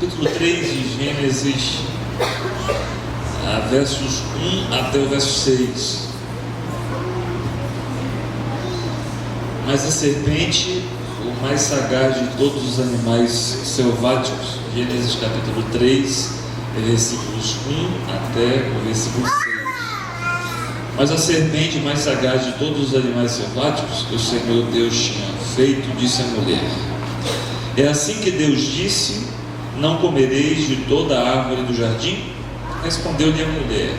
capítulo 3 de Gênesis, versos 1 até o verso 6. Mas a serpente, o mais sagaz de todos os animais selváticos, Gênesis capítulo 3, versículos 1 até o versículo 6. Mas a serpente mais sagaz de todos os animais selváticos que o Senhor Deus tinha feito, disse à mulher: é assim que Deus disse: não comereis de toda a árvore do jardim? Respondeu-lhe a mulher: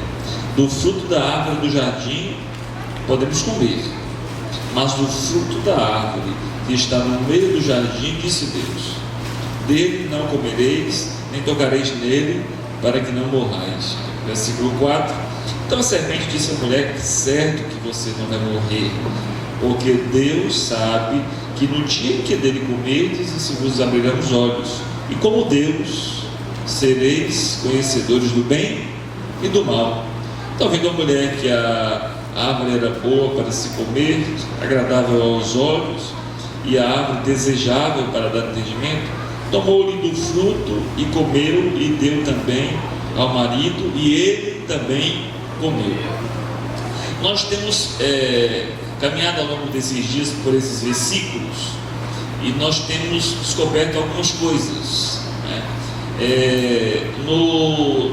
do fruto da árvore do jardim podemos comer, mas do fruto da árvore que está no meio do jardim, disse Deus: dele não comereis, nem tocareis nele, para que não morrais. Versículo 4. Então a serpente disse à mulher: certo que você não vai morrer, porque Deus sabe que no dia em que dele comerdes, se vos abrirão os olhos, e como Deus, sereis conhecedores do bem e do mal. Então, vendo a mulher que a árvore era boa para se comer, agradável aos olhos, e a árvore desejável para dar entendimento, tomou-lhe do fruto e comeu, e deu também ao marido, e ele também comeu. Nós temos caminhado ao longo desses dias por esses versículos, e nós temos descoberto algumas coisas, né? No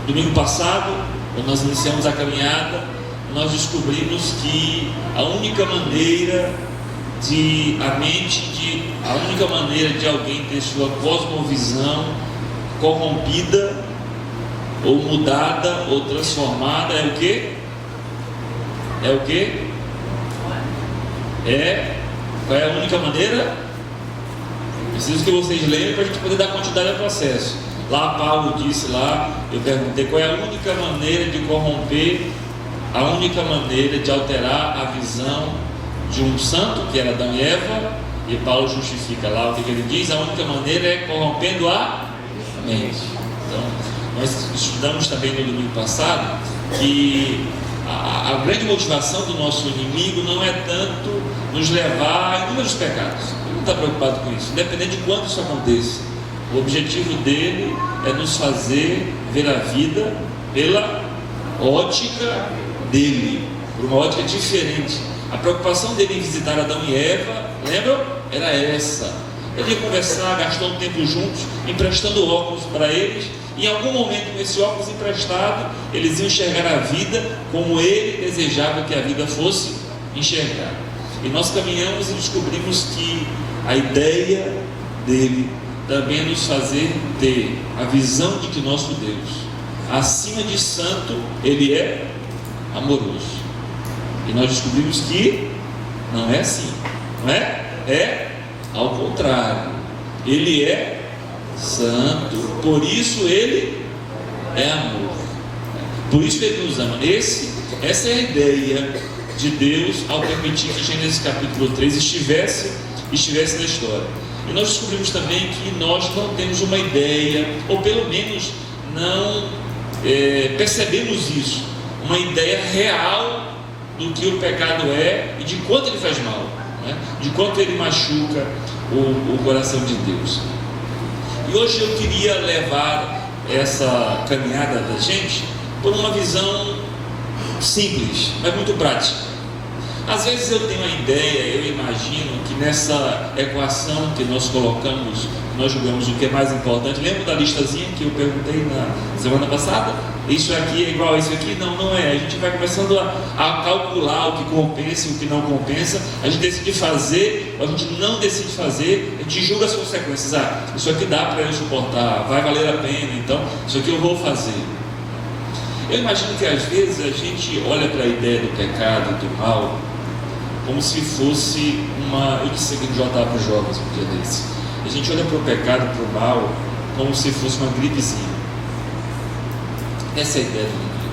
domingo passado, quando nós iniciamos a caminhada, nós descobrimos que a única maneira de alguém ter sua cosmovisão corrompida, ou mudada, ou transformada, é o quê? Qual é a única maneira? Preciso que vocês leiam para a gente poder dar continuidade ao processo. Lá Paulo disse eu perguntei qual é a única maneira de corromper, a única maneira de alterar a visão de um santo, que era Adão e Eva, e Paulo justifica lá o que ele diz: a única maneira é corrompendo a mente. Então, nós estudamos também no domingo passado que a grande motivação do nosso inimigo não é tanto nos levar a inúmeros pecados. Ele não está preocupado com isso, independente de quando isso aconteça. O objetivo dele é nos fazer ver a vida pela ótica dele, por uma ótica diferente. A preocupação dele em visitar Adão e Eva, lembram? Era essa. Ele ia conversar, gastou um tempo juntos, emprestando óculos para eles. Em algum momento, com esse óculos emprestado, eles iam enxergar a vida como ele desejava que a vida fosse enxergada. E nós caminhamos e descobrimos que a ideia dele também é nos fazer ter a visão de que nosso Deus, acima de santo, ele é amoroso. E nós descobrimos que não é assim, não é? É ao contrário. Ele é santo, por isso ele é amor, por isso ele nos ama. Essa é a ideia de Deus ao permitir que Gênesis capítulo 3 estivesse na história. E nós descobrimos também que nós não temos uma ideia, ou pelo menos não percebemos isso, uma ideia real do que o pecado é e de quanto ele faz mal, né? De quanto ele machuca o coração de Deus. E hoje eu queria levar essa caminhada da gente por uma visão simples, mas muito prática. Às vezes eu tenho a ideia, eu imagino que nessa equação que nós colocamos, nós julgamos o que é mais importante. Lembra da listazinha que eu perguntei na semana passada? Isso aqui é igual a isso aqui? Não, não é. A gente vai começando a calcular o que compensa e o que não compensa. A gente decide fazer, a gente não decide fazer, a gente julga as consequências. Isso aqui dá para eu suportar, vai valer a pena, então isso aqui eu vou fazer. Eu imagino que às vezes a gente olha para a ideia do pecado e do mal como se fosse eu disse aqui no JA para os jovens um dia desse. A gente olha para o pecado e para o mal como se fosse uma gripezinha. Essa é a ideia do inimigo.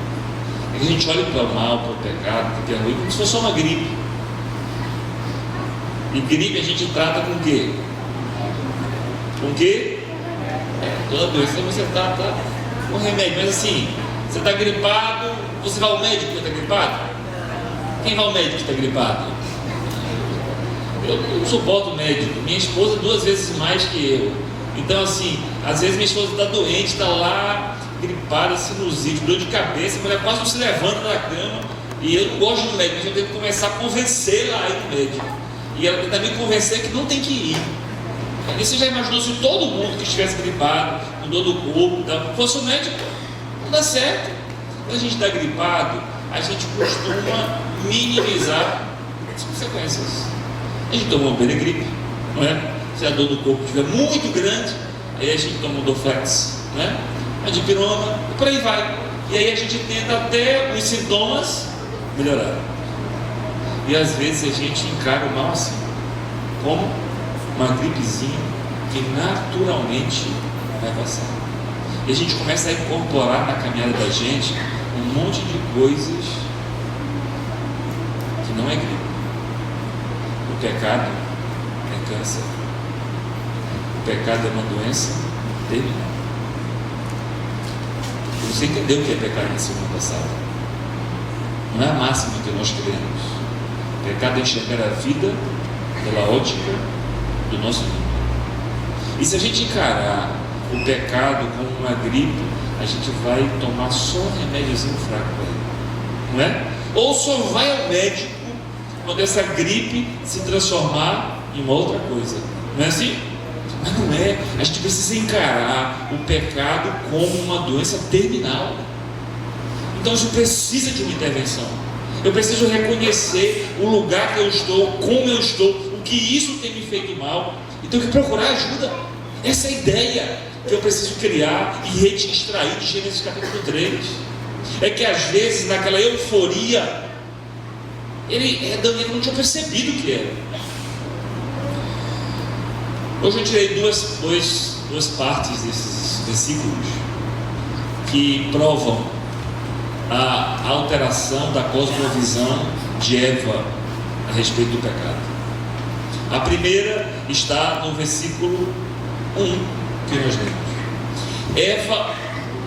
A gente olha para o mal, para o pecado, para o que é ruim, como se fosse só uma gripe. E gripe a gente trata com o quê? Com o quê? Toda doença você está com remédio, mas assim, você está gripado, você vai ao médico que está gripado? Quem vai ao médico que está gripado? Eu não suporto o médico. Minha esposa 2 vezes mais que eu. Então assim, às vezes minha esposa está doente, está lá, gripada, sinusite, dor de cabeça, a mulher quase não se levanta da cama, e eu não gosto do médico, mas eu tenho que começar a convencê-la a ir no médico, e ela tentar me convencer que não tem que ir. E você já imaginou se todo mundo que estivesse gripado, com dor do corpo, fosse o médico? Não dá certo. Quando a gente está gripado, a gente costuma minimizar as consequências. A gente toma um Benegripe, não é? Se a dor do corpo estiver muito grande, aí a gente toma um Dorflex, não é? A dipirona, e por aí vai. E aí a gente tenta até os sintomas melhorar. E às vezes a gente encara o mal assim, como uma gripezinha que naturalmente vai passar. E a gente começa a incorporar na caminhada da gente um monte de coisas que não é gripe. O pecado é câncer. O pecado é uma doença terminal. Você entendeu o que é pecado na semana passada? Não é a máxima que nós queremos. Pecado é enxergar a vida pela ótica do nosso mundo. E se a gente encarar o pecado como uma gripe, a gente vai tomar só um remédiozinho fraco para ele, não é? Ou só vai ao médico quando essa gripe se transformar em uma outra coisa, não é assim? Mas não é. A gente precisa encarar o pecado como uma doença terminal. Então isso precisa de uma intervenção. Eu preciso reconhecer o lugar que eu estou, como eu estou, o que isso tem me feito mal, e tenho que procurar ajuda. Essa é a ideia que eu preciso criar e extrair de Gênesis capítulo 3. É que às vezes naquela euforia Daniel não tinha percebido o que era. Hoje eu tirei duas partes desses versículos que provam a alteração da cosmovisão de Eva a respeito do pecado. A primeira está no versículo 1 que nós lemos. Eva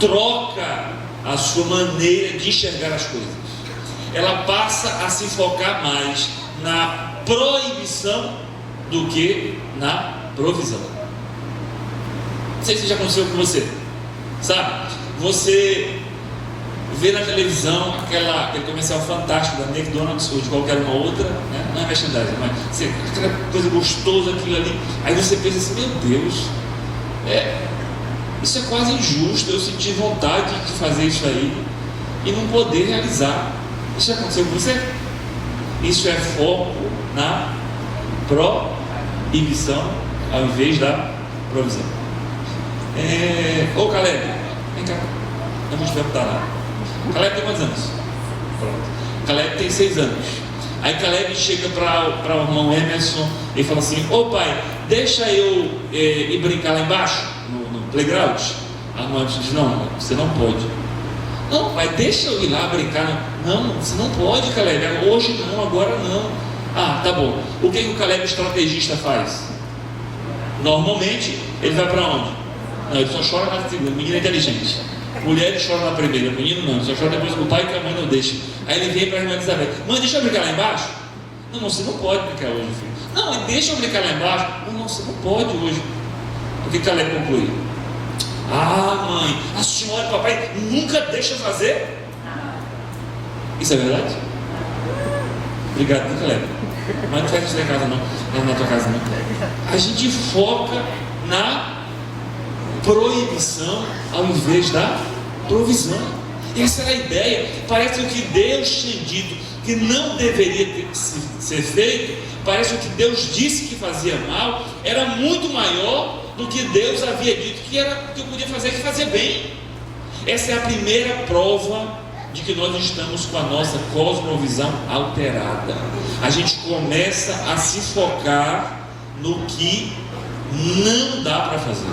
troca a sua maneira de enxergar as coisas. Ela passa a se focar mais na proibição do que na provisão. Não sei se já aconteceu com você, sabe? Você vê na televisão aquele comercial fantástico da McDonald's ou de qualquer uma outra, né? Não é merchandising, mas aquela coisa gostosa, aquilo ali. Aí você pensa assim: meu Deus, isso é quase injusto. Eu senti vontade de fazer isso aí e não poder realizar. Isso já aconteceu com você? Isso é foco na proibição ao invés da provisão. Ô Caleb, vem cá, não vou te perguntar nada. Caleb tem quantos anos? Pronto. Caleb tem 6 anos. Aí Caleb chega para o irmão Emerson e fala assim: ô pai, deixa eu ir brincar lá embaixo no playground. A irmã diz: não, você não pode. Não pai, deixa eu ir lá brincar. Não, você não pode, Caleb, hoje não, agora não. Ah, tá bom. O que o Caleb estrategista faz? Normalmente ele vai para onde? Não, ele só chora na segunda. Menino é inteligente. Mulher chora na primeira, menino não, só chora depois que o pai e que a mãe não deixam. Aí ele vem para a irmã Elizabeth: mãe, deixa eu brincar lá embaixo? Não, você não pode brincar hoje, filho. Não, deixa eu brincar lá embaixo? Não, você não pode hoje. O que Caleb conclui? Ah, mãe, a senhora e o papai nunca deixam fazer? Isso é verdade? Obrigado, não, Caleb. Mas não faz isso lá em casa não, não na tua casa não. A gente foca na proibição ao invés da provisão. Essa era a ideia. Parece que o que Deus tinha dito que não deveria ser feito, parece que o que Deus disse que fazia mal era muito maior do que Deus havia dito que eu podia fazer, que fazia bem. Essa é a primeira prova de que nós estamos com a nossa cosmovisão alterada. A gente começa a se focar no que não dá para fazer,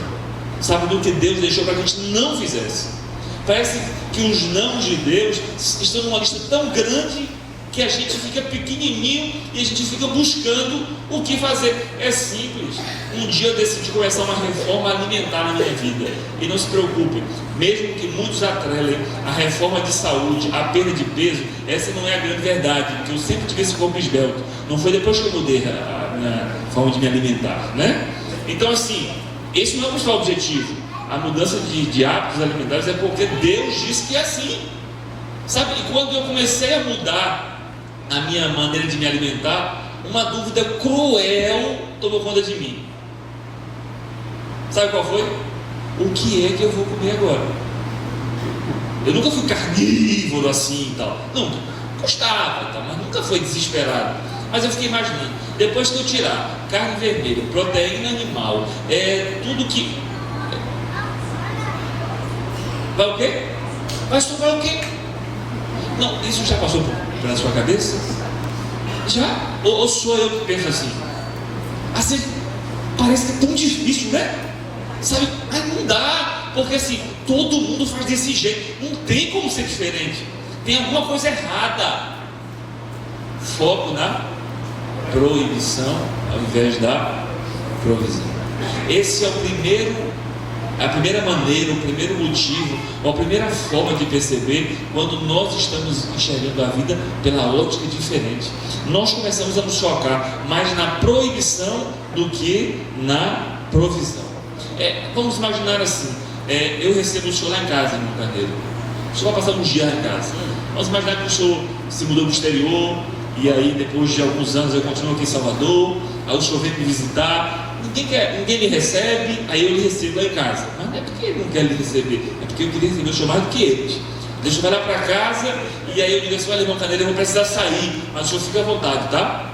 sabe, do que Deus deixou para que a gente não fizesse. Parece que os não de Deus estão numa lista tão grande que a gente fica pequenininho e a gente fica buscando o que fazer. É simples. Um dia eu decidi começar uma reforma alimentar na minha vida. E não se preocupe, mesmo que muitos atrelem a reforma de saúde, a perda de peso, essa não é a grande verdade, porque eu sempre tive esse corpo esbelto. Não foi depois que eu mudei a minha forma de me alimentar, né? Então assim, Esse não é o principal objetivo. A mudança de hábitos alimentares é porque Deus disse que é assim. Sabe, e quando eu comecei a mudar a minha maneira de me alimentar, uma dúvida cruel tomou conta de mim. Sabe qual foi? O que é que eu vou comer agora? Eu nunca fui carnívoro assim e tal. Nunca. Gostava e tal, mas nunca foi desesperado. Mas eu fiquei imaginando, depois que eu tirar carne vermelha, proteína animal, tudo que... Vai o quê? Vai sobrar o quê? Não, isso já passou pela sua cabeça? Já? Ou sou eu que penso assim? Assim, parece que é tão difícil, né? Sabe? Mas não dá, porque assim, todo mundo faz desse jeito. Não tem como ser diferente. Tem alguma coisa errada. Foco na proibição ao invés da provisão. Esse é a primeira maneira, o primeiro motivo, ou a primeira forma de perceber quando nós estamos enxergando a vida pela ótica diferente. Nós começamos a nos focar mais na proibição do que na provisão. Vamos imaginar assim, eu recebo o senhor lá em casa, meu Carneiro. O senhor vai passar uns dias lá em casa. Vamos imaginar que o senhor se mudou para o exterior, e aí depois de alguns anos eu continuo aqui em Salvador, aí o senhor vem me visitar, ninguém me recebe, aí eu lhe recebo lá em casa. Mas não é porque ele não quer lhe receber, é porque eu queria receber o senhor mais do que eles. Deixa eu vai lá para casa, e aí eu digo assim: olha, irmão Carneiro, eu vou precisar sair, mas o senhor fica à vontade, tá?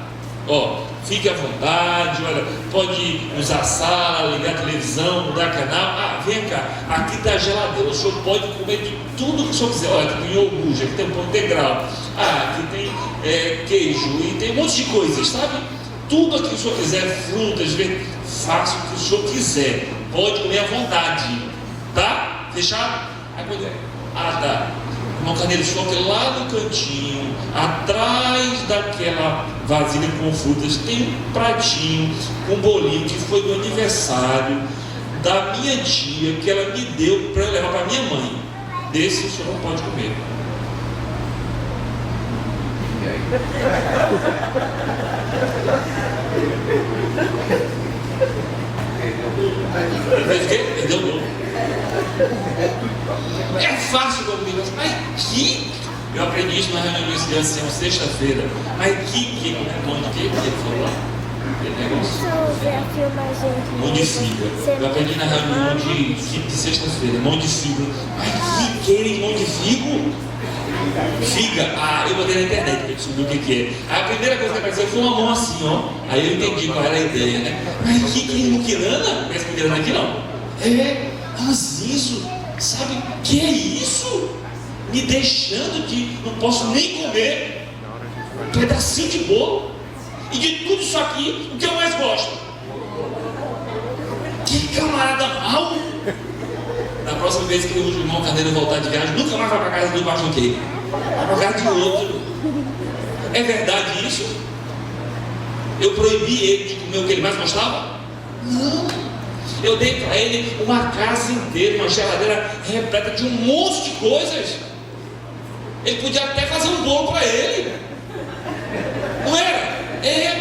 Fique à vontade, olha, pode usar a sala, ligar a televisão, mudar canal. Vem cá, aqui está a geladeira, o senhor pode comer de tudo que o senhor quiser. Olha, aqui tem iogurte, aqui tem pão integral, aqui tem queijo, e tem um monte de coisas, sabe? Tudo aqui que o senhor quiser, frutas, faça o que o senhor quiser, pode comer à vontade, tá? Fechado? Aí quando tá. Irmão Carneiro, só que lá no cantinho, atrás daquela vasilha com frutas, tem um pratinho com um bolinho que foi do aniversário da minha tia, que ela me deu para eu levar para minha mãe. Desse o senhor não pode comer. Perdeu não. É fácil comigo, mas que... Eu aprendi isso na reunião de crianças, sexta-feira. Mas que pão de quê que ele falou lá? Mão de figa. Eu aprendi na reunião de sexta-feira, mão de figa. Mas que mão de figo? Figa? Eu botei na internet para descobrir o que é. Aí a primeira coisa que apareceu foi uma mão assim, ó. Aí eu entendi qual era a ideia, né? Mas que muquirana? Não conhece muquirana aqui não? Mas isso, sabe? Que é isso? Me deixando de não posso nem comer um pedacinho de bolo. E de tudo isso aqui, o que eu mais gosto? Que camarada mau! Na próxima vez que o irmão Carneiro voltar de viagem, nunca mais vai para casa do machuquei. Vai para casa de outro. É verdade isso? Eu proibi ele de comer o que ele mais gostava? Não. Eu dei para ele uma casa inteira, uma geladeira repleta de um monte de coisas. Ele podia até fazer um bolo para ele. Não era?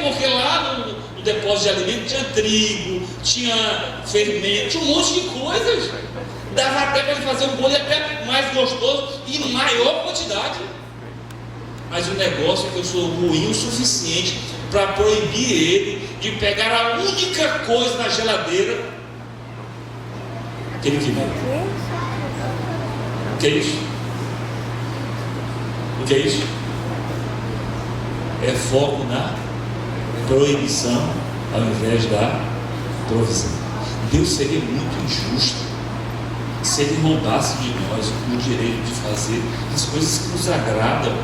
Porque lá no depósito de alimento tinha trigo, tinha fermento, tinha um monte de coisas. Dava até para ele fazer um bolo até mais gostoso e em maior quantidade. Mas o negócio é que eu sou ruim o suficiente para proibir ele de pegar a única coisa na geladeira que ele queria. O que é isso? O que é isso? É foco na proibição ao invés da provisão. Deus seria muito injusto se Ele roubasse de nós o direito de fazer as coisas que nos agradam,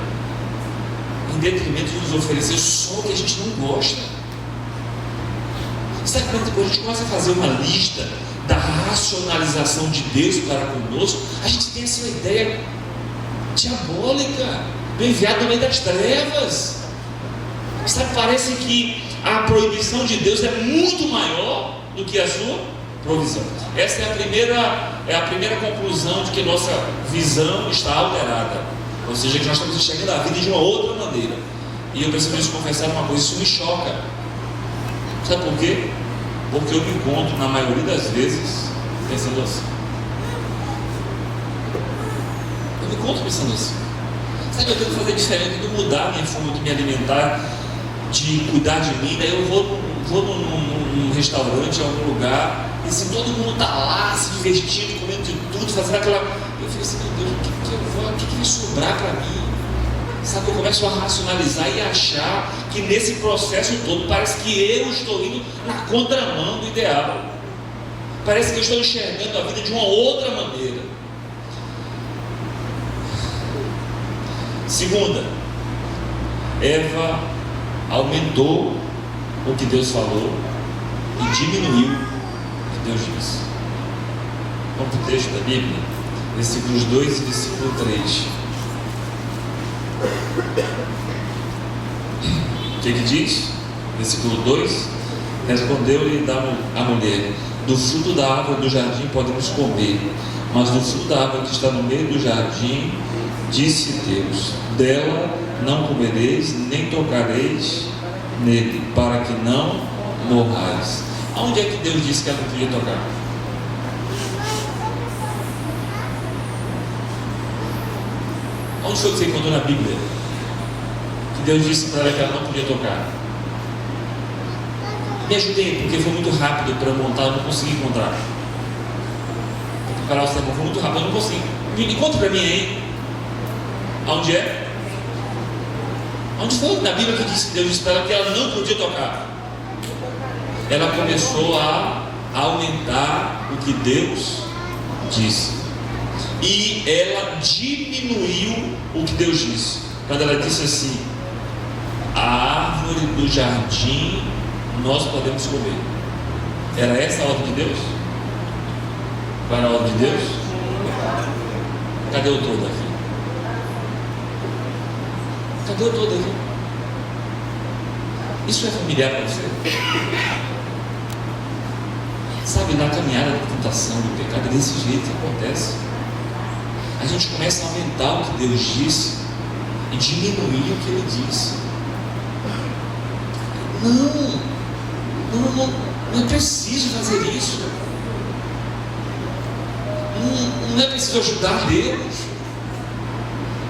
em detrimento de nos oferecer só o que a gente não gosta. Sabe quando depois a gente começa a fazer uma lista da racionalização de Deus para conosco, a gente tem essa ideia diabólica do enviado no meio das trevas. Sabe, parece que a proibição de Deus é muito maior do que a sua provisão. Essa é a primeira conclusão de que nossa visão está alterada, ou seja, que nós estamos enxergando a vida de uma outra maneira. E eu preciso te confessar uma coisa, isso me choca. Sabe por quê? Porque eu me encontro, na maioria das vezes, pensando assim. Eu me encontro pensando assim. Sabe, eu tenho que fazer diferente, de mudar a minha forma de me alimentar, de cuidar de mim. Daí eu vou num restaurante, em algum lugar, e assim, todo mundo está lá, se divertindo, comendo de tudo, fazendo aquela... Eu fico assim, meu Deus, o que vai sobrar para mim? Sabe, eu começo a racionalizar e achar que nesse processo todo parece que eu estou indo na contramão do ideal. Parece que eu estou enxergando a vida de uma outra maneira. Segunda, Eva aumentou o que Deus falou e diminuiu o que Deus disse. Vamos para o texto da Bíblia, versículos 2 e versículo 3. O que diz? Versículo 2: respondeu-lhe a mulher: do fruto da árvore do jardim podemos comer, mas do fruto da árvore que está no meio do jardim, disse Deus: dela não comereis, nem tocareis nele, para que não morrais. Aonde é que Deus disse que ela não podia tocar? Onde foi que você encontrou na Bíblia que Deus disse para ela que ela não podia tocar? Me ajudei, porque foi muito rápido para eu montar, eu não consegui encontrar. Para preparar o sermão, foi muito rápido, eu não consegui. Encontre para mim aí. Aonde é? Onde foi na Bíblia que disse que Deus disse para ela que ela não podia tocar? Ela começou a aumentar o que Deus disse. E ela diminuiu o que Deus disse. Quando ela disse assim: a árvore do jardim nós podemos comer. Era essa a ordem de Deus? Qual era a ordem de Deus? Cadê o todo aqui? Cadê o todo aqui? Isso é familiar para você? Sabe, na caminhada da tentação, do pecado, é desse jeito que acontece. A gente começa a aumentar o que Deus disse e diminuir o que Ele disse. Não é preciso fazer isso. Não é preciso ajudar Deus.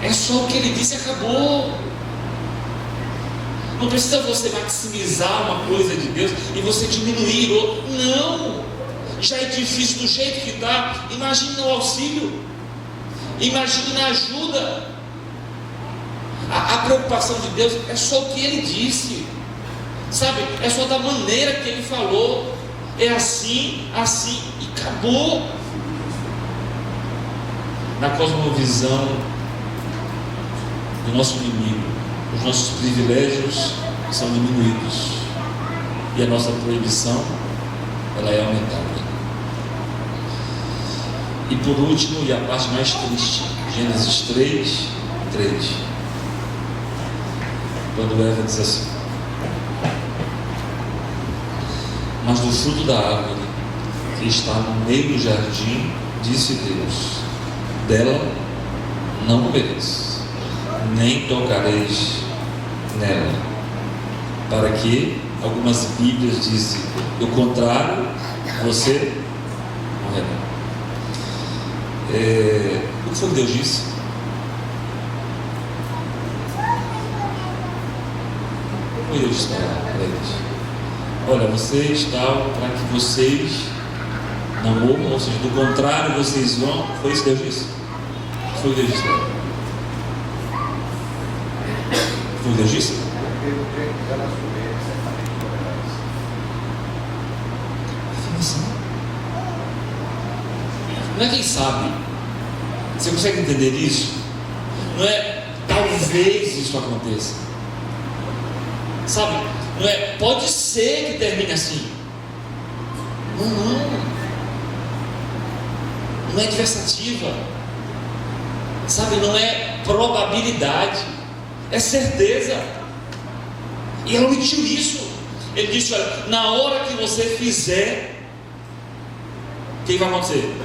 É só o que Ele disse e acabou. Não precisa você maximizar uma coisa de Deus e você diminuir outra. Não. Já é difícil do jeito que está. Imagine no auxílio. Imagine na ajuda. A preocupação de Deus é só o que Ele disse. Sabe? É só da maneira que Ele falou. É assim, assim e acabou. Na cosmovisão do nosso inimigo, os nossos privilégios são diminuídos e a nossa proibição, ela é aumentada. E por último, e a parte mais triste, Gênesis 3, quando Eva diz assim: mas do fruto da árvore que está no meio do jardim, disse Deus: dela não comereis, nem tocareis nela, para que, algumas Bíblias dizem, do contrário, você morrerá. O que foi que Deus disse? O que Deus disse para eles? Olha, vocês tal, para que vocês não morram, ou seja, do contrário, vocês vão. Foi isso que Deus disse? Foi o que Deus disse? Foi o que Deus disse? Não é quem sabe. Você consegue entender isso? Não é talvez isso aconteça. Sabe? Não é pode ser que termine assim. Não é adversativa. Sabe? Não é probabilidade. É certeza. E ela omitiu isso. Ele disse: olha, na hora que você fizer, o que vai acontecer?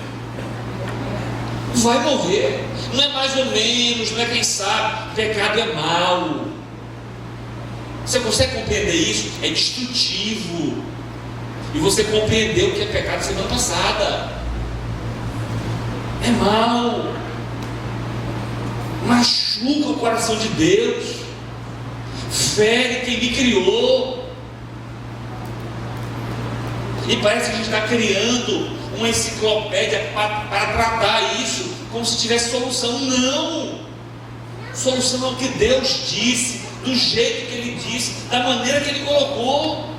Vai morrer. Não é mais ou menos, não é quem sabe. Pecado é mal. Você consegue compreender isso? É destrutivo. E você compreendeu o que é pecado semana passada. É mal. Machuca o coração de Deus. Fere quem me criou. E parece que a gente está criando uma enciclopédia para tratar isso como se tivesse solução. Não! Solução é o que Deus disse, do jeito que Ele disse, da maneira que Ele colocou.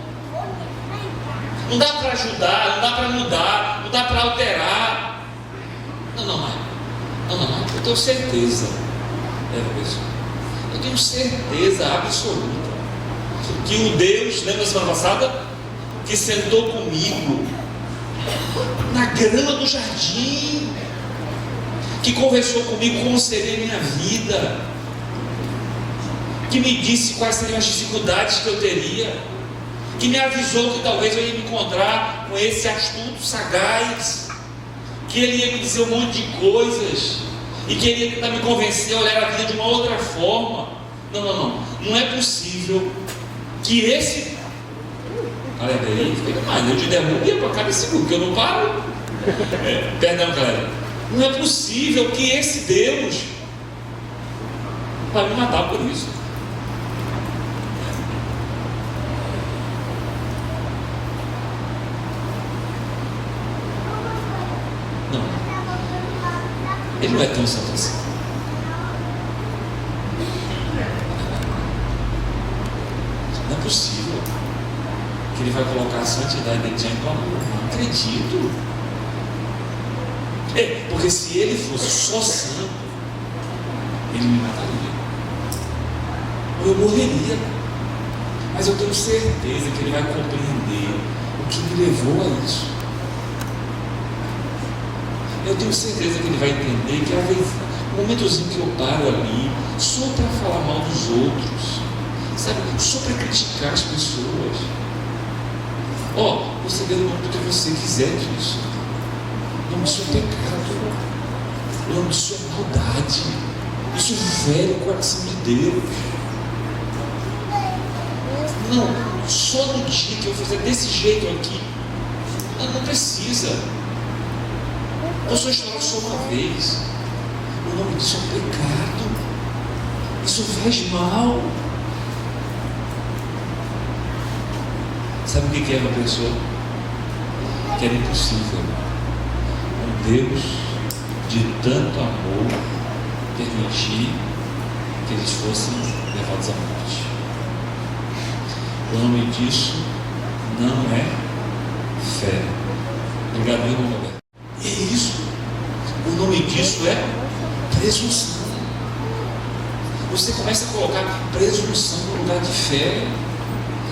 Não dá para ajudar, não dá para mudar, não dá para alterar. Não. Eu tenho certeza, eu tenho certeza absoluta que o Deus, lembra da semana passada, que sentou comigo na grama do jardim, que conversou comigo como seria a minha vida, que me disse quais seriam as dificuldades que eu teria, que me avisou que talvez eu ia me encontrar com esse astuto sagaz, que ele ia me dizer um monte de coisas, e que ele ia tentar me convencer a olhar a vida de uma outra forma. Não é possível que esse... Olha aí, fica mais, eu te derrubo e para cada segundo, que eu não paro. Perdão, galera. Não é possível que esse Deus vai me matar por isso. Não. Ele não é tão santo assim. Não é possível que Ele vai colocar a santidade dele diante do amor. Não acredito. Porque se Ele fosse só santo, Ele me mataria, ou eu morreria. Mas eu tenho certeza que Ele vai compreender o que me levou a isso. Eu tenho certeza que Ele vai entender que às vezes, um momentozinho que eu paro ali, só para falar mal dos outros, sabe, só para criticar as pessoas. Você vê o nome do que você quiser disso. O nome disso é pecado. O nome disso é maldade. Isso fere o coração de Deus. Não, só no dia que eu fizer desse jeito aqui, não precisa. Eu só estouro só uma vez. O nome disso é pecado. Isso faz mal. Sabe o que é uma pessoa? Que era impossível um Deus de tanto amor permitir que eles fossem levados à morte. O nome disso não é fé. Obrigado, irmão Roberto. É isso. O nome disso é presunção. Você começa a colocar presunção no lugar de fé.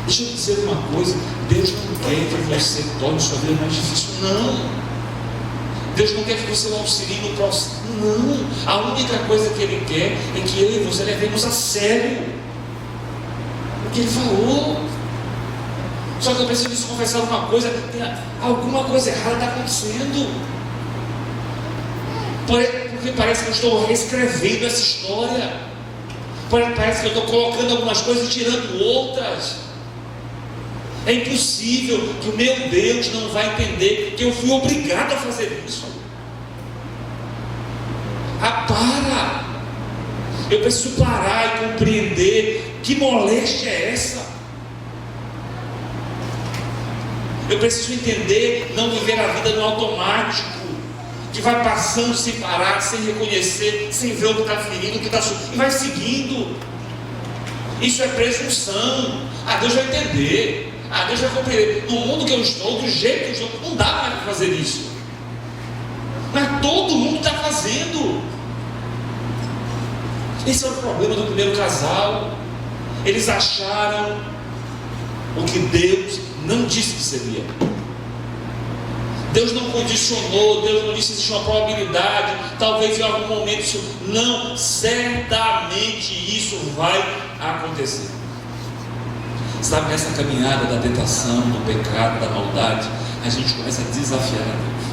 Deixa eu dizer uma coisa: Deus não quer que você torne sua vida mais difícil, não. Deus não quer que você o auxilie no processo, não. A única coisa que Ele quer é que eu e você levemos a sério o que Ele falou. Só que eu preciso confessar uma coisa: alguma coisa errada está acontecendo, porque parece que eu estou reescrevendo essa história, parece que eu estou colocando algumas coisas e tirando outras. É impossível que o meu Deus não vai entender que eu fui obrigado a fazer isso. Para! Eu preciso parar e compreender que moléstia é essa. Eu preciso entender, não viver a vida no automático, que vai passando sem parar, sem reconhecer, sem ver o que está ferindo, o que está subindo, e vai seguindo. Isso é presunção. Deus vai entender. Deus vai compreender. No mundo que eu estou, do jeito que eu estou, não dá mais para fazer isso. Mas todo mundo está fazendo. Esse é o problema do primeiro casal. Eles acharam o que Deus não disse que seria. Deus não condicionou, Deus não disse que existe uma probabilidade, talvez em algum momento isso. Não, certamente isso vai acontecer. Sabe, nessa caminhada da tentação, do pecado, da maldade, a gente começa a desafiar a Deus.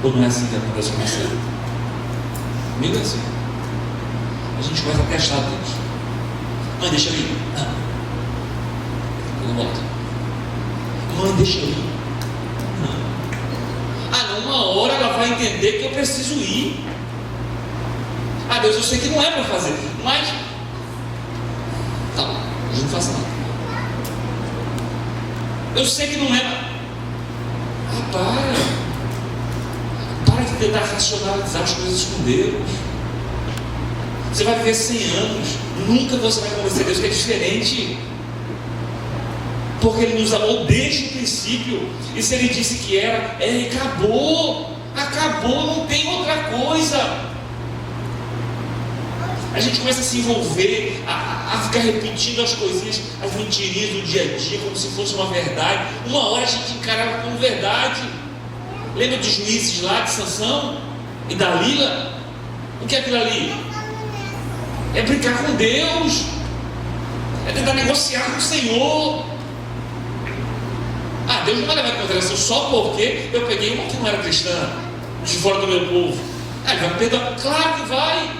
Ou não é assim que acontece com você? Comigo é assim. A gente começa a testar Deus. Mãe, deixa eu ir. Eu não volto. Mãe, deixa eu ir. Numa hora ela vai entender que eu preciso ir. Deus, eu sei que não é para fazer, mas tá, hoje não faço nada. Eu sei que não é. Para de tentar racionalizar as coisas com Deus. Você vai viver 100 anos, nunca você vai convencer Deus que é diferente, porque Ele nos amou desde o princípio. E se Ele disse que era, acabou, não tem outra coisa. A gente começa a se envolver, a ficar repetindo as coisinhas, as mentirinhas do dia a dia, como se fosse uma verdade. Uma hora a gente encarava como verdade. Lembra dos juízes lá de Sansão e Dalila? O que é aquilo ali? É brincar com Deus, é tentar negociar com o Senhor. Deus não vai levar em consideração só porque eu peguei uma que não era cristã, de fora do meu povo. Ele vai me perdoar? Claro que vai.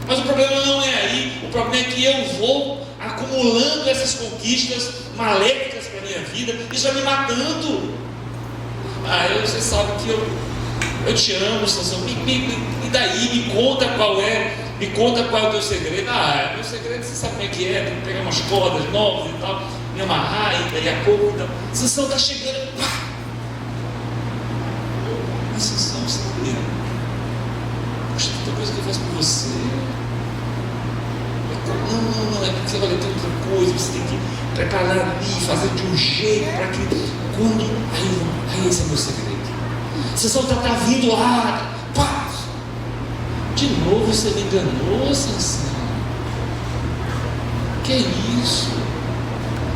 Mas o problema não é aí. O problema é que eu vou acumulando essas conquistas maléficas para a minha vida. Isso vai me matando. Você sabe que eu te amo, Sansão. E daí? Me conta qual é. Me conta qual é o teu segredo. Meu segredo, você sabe como é que é. Tem que pegar umas cordas novas e tal, me amarrar, e daí a pouco então, Sansão está chegando. Mas Sansão, você poxa, tanta coisa que eu faço por você. Não, é porque olha, tem outra coisa, você tem que preparar ali, fazer de um jeito para que quando. Aí esse é o meu segredo. Sansão está vindo lá. De novo você me enganou, Sansão. Que é isso?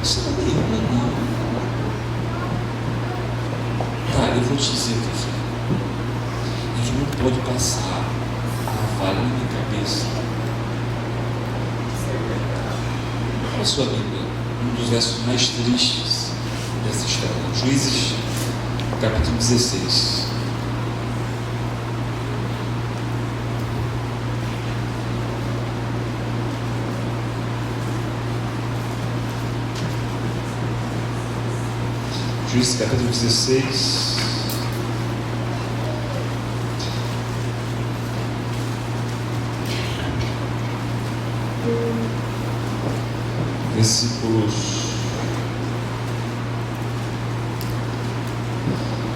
Isso não me ama, não. Eu vou te dizer o que é. A gente não pode passar a navalha na minha cabeça. Olha a sua Bíblia, um dos versos mais tristes dessa história. Juízes, capítulo 16. Juízes, capítulo 16. Versículos.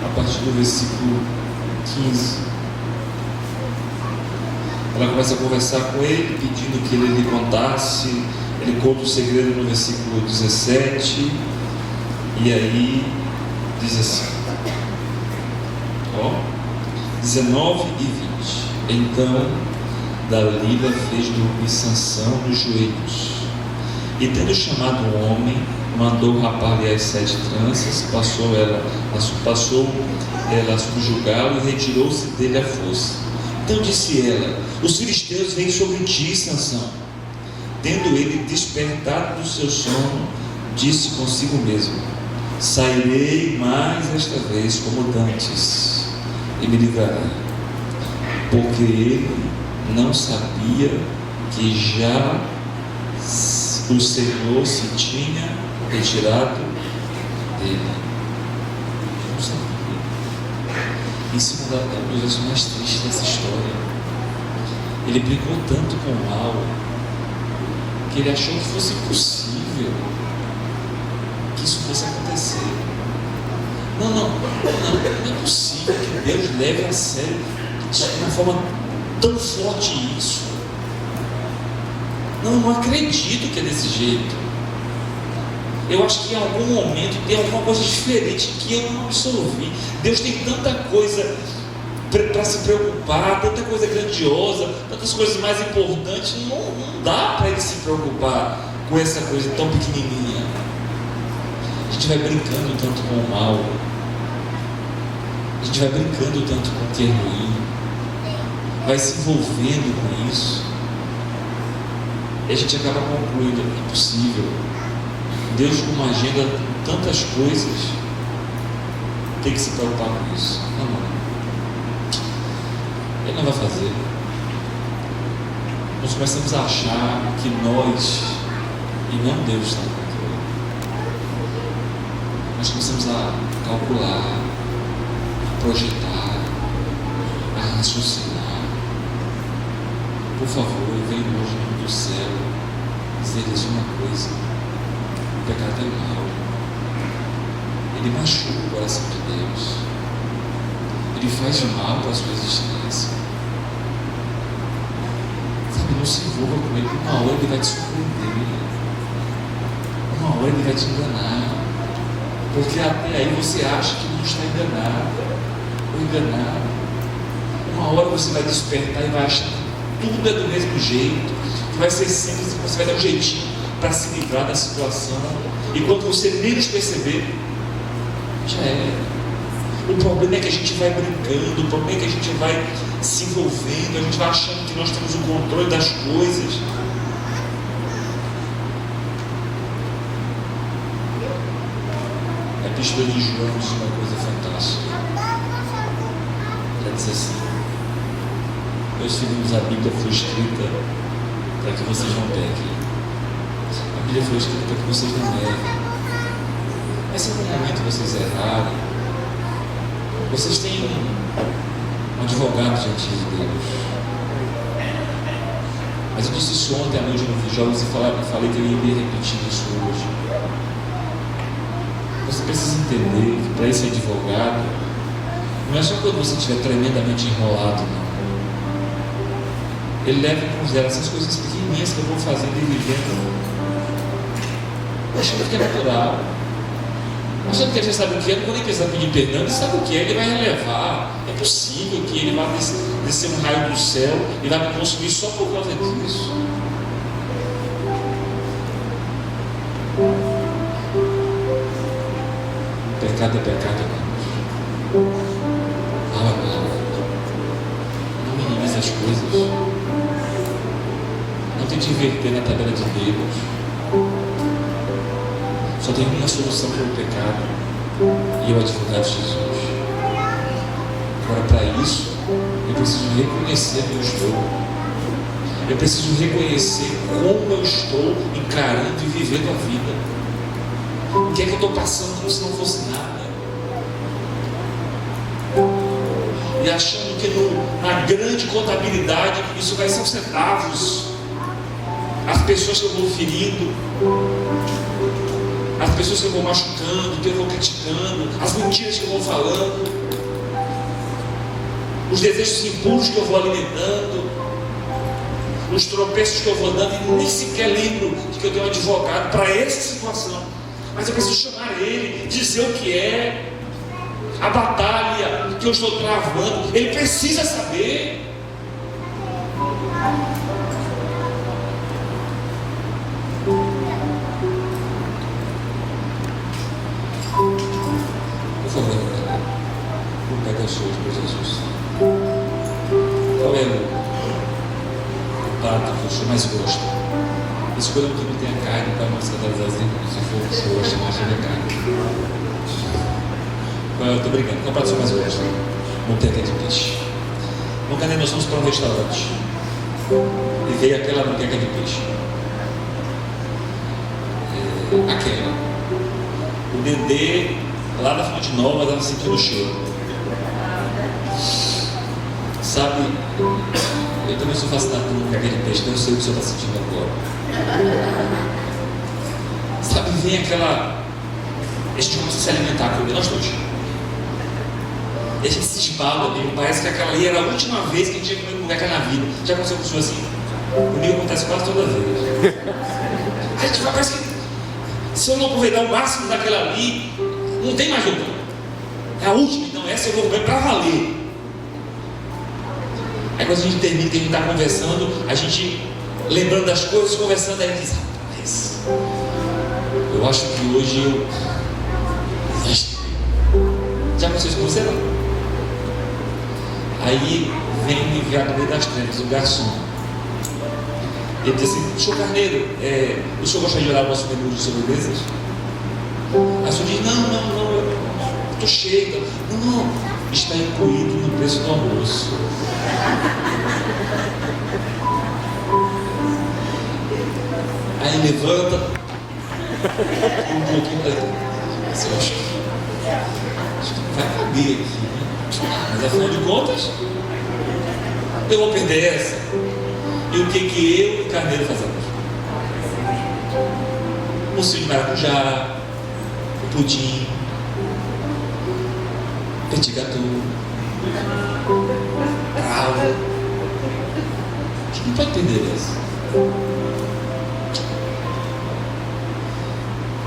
A partir do versículo 15. Ela começa a conversar com ele, pedindo que ele lhe contasse. Ele conta o segredo no versículo 17. E aí diz assim, 19 e 20. Então Dalila fez dormir Sansão nos joelhos, e tendo chamado um homem, mandou rapar-lhe as 7 tranças, passou ela a subjugá-lo e retirou-se dele à força. Então disse ela: os filisteus vêm sobre ti, Sansão. Tendo ele despertado do seu sono, disse consigo mesmo: sairei mais esta vez como dantes e me livrarei, porque ele não sabia que já o Senhor se tinha retirado dele. Ele não sabia. Isso é um dos versos mais tristes dessa história. Ele brigou tanto com o mal que ele achou que fosse impossível que isso fosse acontecer. Não é possível que Deus leve a sério de uma forma tão forte isso. Não acredito que é desse jeito. Eu acho que em algum momento tem alguma coisa diferente que eu não absorvi. Deus tem tanta coisa para se preocupar, tanta coisa grandiosa, tantas coisas mais importantes. Não dá para ele se preocupar com essa coisa tão pequenininha. A gente vai brincando tanto com o mal, a gente vai brincando tanto com o que é ruim, vai se envolvendo com isso, e a gente acaba concluindo: é impossível. Deus, com uma agenda com tantas coisas, tem que se preocupar com isso. Não. Ele não vai fazer. Nós começamos a achar que nós E não Deus está no controle. Nós começamos a calcular, a projetar, a raciocinar. Por favor, eu venho hoje do céu dizer-lhes uma coisa: o pecado é mau, ele machuca o coração de Deus, ele faz mal para a sua existência. Sabe, não se envolva com ele, uma hora ele vai te surpreender, uma hora ele vai te enganar, porque até aí você acha que não está enganado ou enganado. Uma hora você vai despertar e vai achar que tudo é do mesmo jeito, que vai ser simples, que você vai dar um jeitinho para se livrar da situação, e quando você menos perceber, já é. O problema é que a gente vai brincando, o problema é que a gente vai se envolvendo, a gente vai achando que nós temos o controle das coisas. A Epístola de João diz uma coisa fantástica. Ela diz assim: meus filhos, a Bíblia foi escrita para que vocês não pequem. A Bíblia foi escrita para que vocês não errem. Mas se em algum momento vocês errarem, vocês têm um advogado diante de Deus. Mas eu disse isso ontem à noite nos jogos e falei que eu iria repetir isso hoje. Você precisa entender que para esse advogado, não é só quando você estiver tremendamente enrolado, não. Ele leva em consideração essas coisas pequenininhas que eu vou fazendo e vivendo. Achando que é natural. Achando que ele já sabe o que é, não vou nem precisar pedir perdão, ele sabe o que é, ele vai relevar. É possível que ele vá descer um raio do céu e vai me consumir só por causa disso. Pecado é pecado, irmãos. Mal é mal. Não minimize as coisas. Não tente inverter na tabela de Deus. Só tem uma solução para o pecado, e é o advogado Jesus. Agora, para isso, eu preciso reconhecer onde eu estou. Eu preciso reconhecer como eu estou encarando e vivendo a vida. O que é que eu estou passando como se não fosse nada? E achando que na grande contabilidade isso vai ser centavos. As pessoas que eu vou ferindo, as pessoas que eu vou machucando, que eu vou criticando, as mentiras que eu vou falando, os desejos impuros que eu vou alimentando, os tropeços que eu vou dando, e nem sequer lembro de que eu tenho um advogado para essa situação. Mas eu preciso chamar ele, dizer o que é, a batalha que eu estou travando. Ele precisa saber. Por favor, vou pegar os seus para Jesus. Qual é o prato que você mais gosta? Escolha um que não tenha carne para não escandalizar, se for o que você gosta mais de carne. Eu estou brincando, qual prato você mais gosta? Manteca de peixe. Nunca nem nós fomos para um restaurante e veio aquela manteca de peixe. Aquela. O Dendê lá na Fonte Nova estava sentindo o cheiro. Sabe, eu também sou fascinado por manteca de peixe, então eu sei o que o senhor está sentindo agora. Sabe, vem aquela. A gente começa a se alimentar com ele, nós todos. E a gente se esbala mesmo, parece que aquela ali era a última vez que a gente ia comer moleca na vida. Já aconteceu com o senhor assim? Comigo acontece quase toda vez. A gente vai, parece que se eu não aproveitar o máximo daquela ali, não tem mais outra. É a última, então essa eu vou comer para valer. Aí quando a gente termina, que a gente está conversando, a gente lembrando das coisas, conversando, aí diz: rapaz, eu acho que hoje eu. Já aconteceu isso com você, não? Aí vem um enviado no meio das trevas, o garçom. Ele diz assim: senhor Carneiro, o senhor gosta de olhar o nosso menu de sobremesas? Aí o senhor diz: não, eu estou cheio. Não, está incluído no preço do almoço. Aí levanta, Um pouquinho, mas eu acho que não vai caber aqui, né? Mas afinal de contas, eu vou perder essa. E o que eu e Carneiro fazemos? Mocinho de maracujá, pudim, petit gâteau, bravo. A gente não pode perder essa.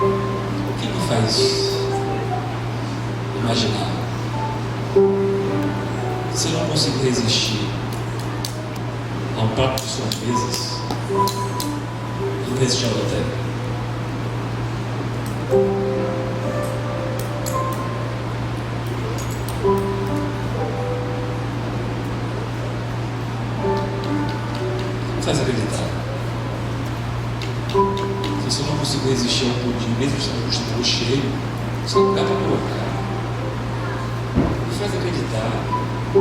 O que me faz imaginar se eu não consigo resistir a um prato de sobremesas e não resistir ao loteria? Faz acreditar que se eu não consigo resistir ao pudim, mesmo estando com o estômago cheio, você não dá para colocar. Me faz acreditar que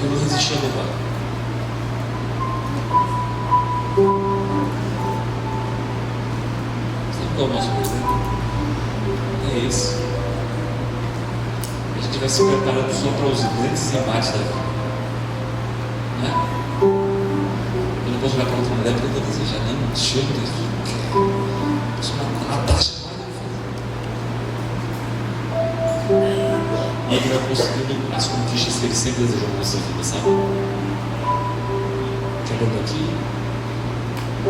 eu não resisti a bobagem. Sabe qual é o nosso problema? É esse. A gente vai se preparando só para os grandes embates da vida, né? Eu não posso olhar para outra mulher porque eu vou desejar, não, deixa eu desejar. Eu sou uma taxa e ele vai conseguindo as conquistas que ele sempre desejou na nossa vida, sabe? Quebrando aqui,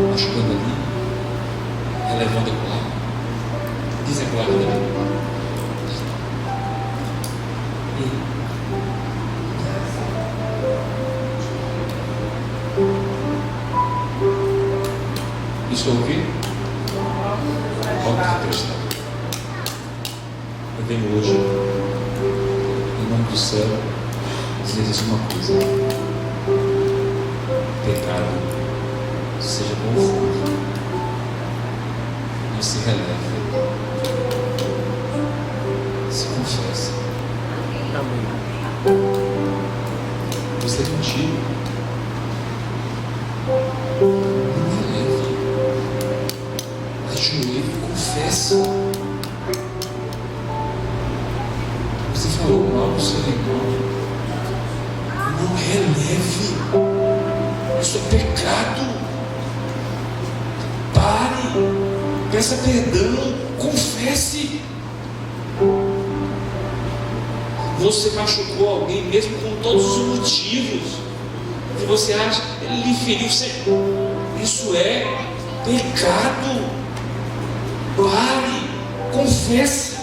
machucando ali, relevando acolá, desencolando ali. Isso é o quê? Óbvio cristão. Eu venho hoje, em nome do céu, dizer uma coisa: pecado, seja bom for, não se releva, se confessa. Amém. Você é contigo. Não releva. Ajoelhe e confessa. Você falou mal do seu irmão. Não releve. Isso é pecado. Pare. Peça perdão. Confesse. Você machucou alguém mesmo com todos os motivos que você acha, ele lhe feriu. Isso é pecado. Pare, confesse.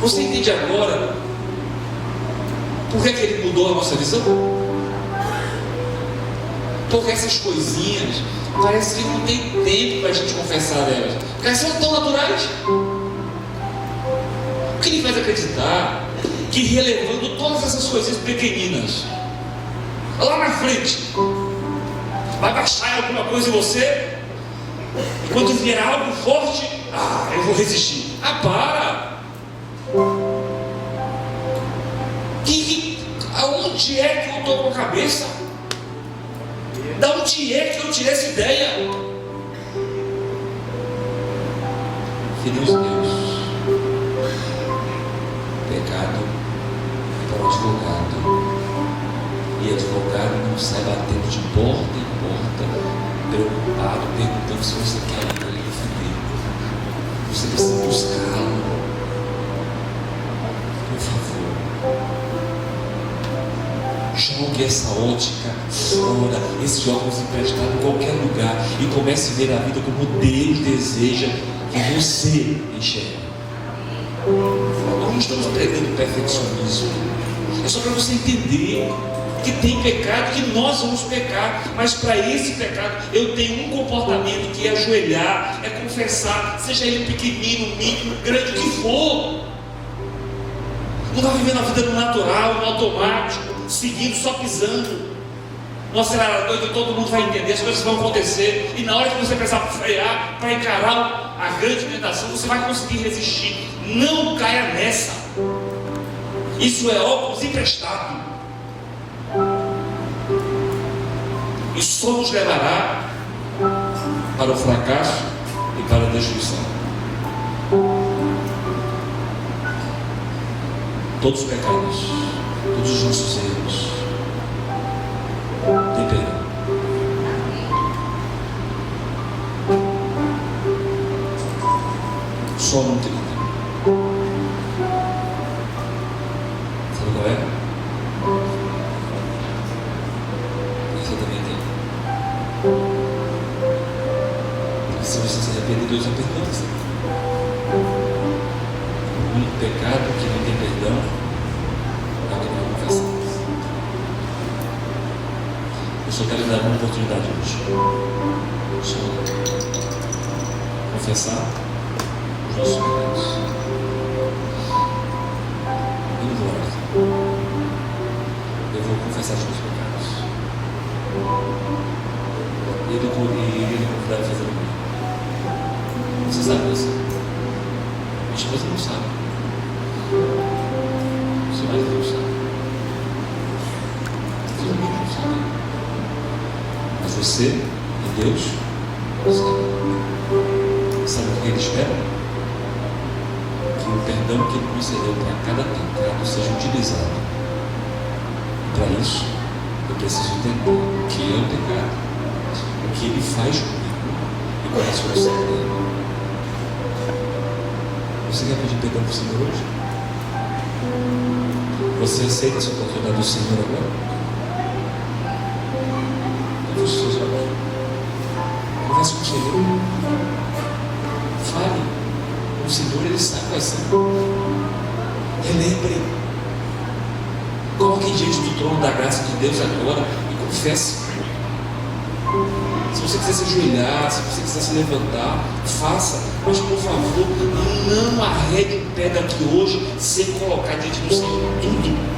Você entende agora por que ele mudou a nossa visão? Porque essas coisinhas parece que não tem tempo para a gente confessar delas, porque elas são tão naturais. O que lhe faz acreditar que, relevando todas essas coisinhas pequeninas, lá na frente vai baixar alguma coisa em você, e quando vier algo forte, eu vou resistir. Para! Aonde é que eu estou com a cabeça? Da onde é que eu tirei essa ideia? Filhos de Deus, pecado para o advogado, e advogado não sai batendo de porta em porta, preocupado, perguntando se você quer ir ali defender. Você precisa buscá-lo. Por favor, jogue essa ótica fora, esse óculos emprestado em qualquer lugar, e comece a ver a vida como Deus deseja que você enxergue. Nós não estamos pregando perfeccionismo, é só para você entender que tem pecado, que nós vamos pecar, mas para esse pecado eu tenho um comportamento que é ajoelhar, é confessar, seja ele pequenino, mínimo, grande, o que for. Não está vivendo a vida no natural, no automático, seguindo, só pisando no acelerador, que todo mundo vai entender, as coisas vão acontecer, e na hora que você precisar frear para encarar a grande tentação, você vai conseguir resistir. Não caia nessa. Isso é óculos emprestado. Isso só nos levará para o fracasso e para a destruição. Todos os pecados, todos os nossos erros, tem perdão. Só não tem perdão. Sabe qual é? Você também tem. Porque se você se arrepender, Deus vai perdoar você. O único pecado que não tem perdão é o que não confessamos. Eu só quero dar uma oportunidade hoje. Só confessar os nossos pecados. Eu não vou orar. Eu vou confessar os meus pecados. E ele convidar a fazer o mesmo. Você sabe disso? Minha esposa não sabe. Seu marido não sabe. Seus amigos não sabem. Mas você e Deus sabem. Sabe o que ele espera? Que o perdão que ele concedeu para cada pecado seja utilizado. E para isso, eu preciso entender o que é o pecado, o que ele faz comigo e qual é a solução dele. Você quer pedir perdão para o Senhor hoje? Você aceita essa oportunidade do Senhor agora? Feche os seus olhos. Converse com o Senhor. Fale. O Senhor, Ele sabe quais são. Relembre. Coloque diante do trono da graça de Deus agora e confesse. Se você quiser se ajoelhar, se você quiser se levantar, faça. Mas por favor, não arrede o pé daqui hoje sem colocar diante do Senhor tudo.